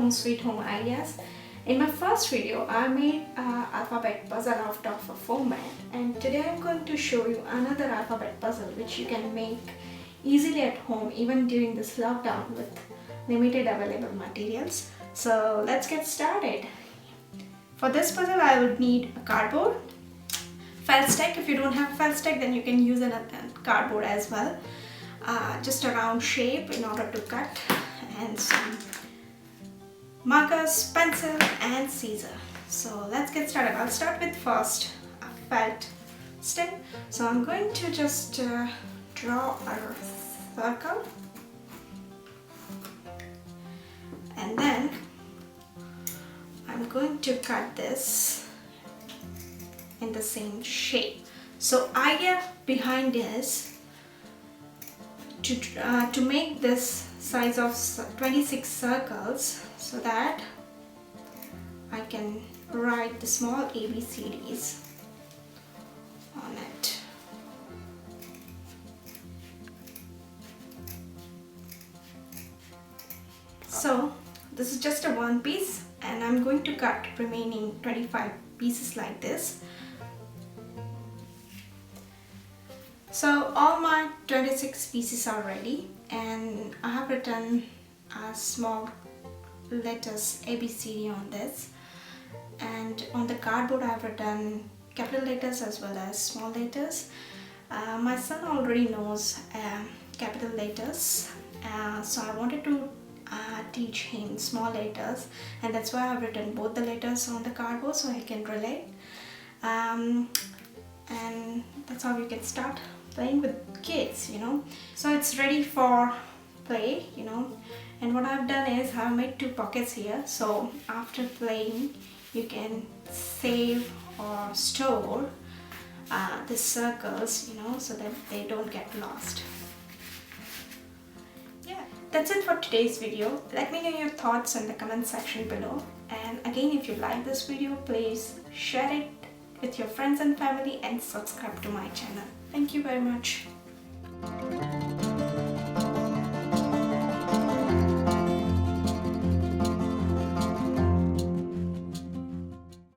Home Sweet Home Ideas. In my first video, I made an alphabet puzzle out of a foam mat, and today I'm going to show you another alphabet puzzle which you can make easily at home even during this lockdown with limited available materials. So let's get started. For this puzzle, I would need a cardboard, felt stick. If you don't have felt stick, then you can use a cardboard as well. Just a round shape in order to cut, and some markers, pencil and scissors. So let's get started. I'll start with first a felt stick. So I'm going to just draw a circle, and then I'm going to cut this in the same shape. So idea behind this to make this size of 26 circles so that I can write the small ABCDs on it. So this is just a one piece, and I'm going to cut remaining 25 pieces like this. So all my 26 pieces are ready, and I have written small letters ABCD on this, and on the cardboard I have written capital letters as well as small letters. My son already knows capital letters, so I wanted to teach him small letters, and that's why I've written both the letters on the cardboard so he can relate. And that's how you can start playing with kids, So it's ready for play, And what I've done is I've made two pockets here, so after playing you can save or store the circles, so that they don't get lost. Yeah, that's it for today's video. Let me know your thoughts in the comment section below, and again, if you like this video, please share it with your friends and family and subscribe to my channel. Thank you very much.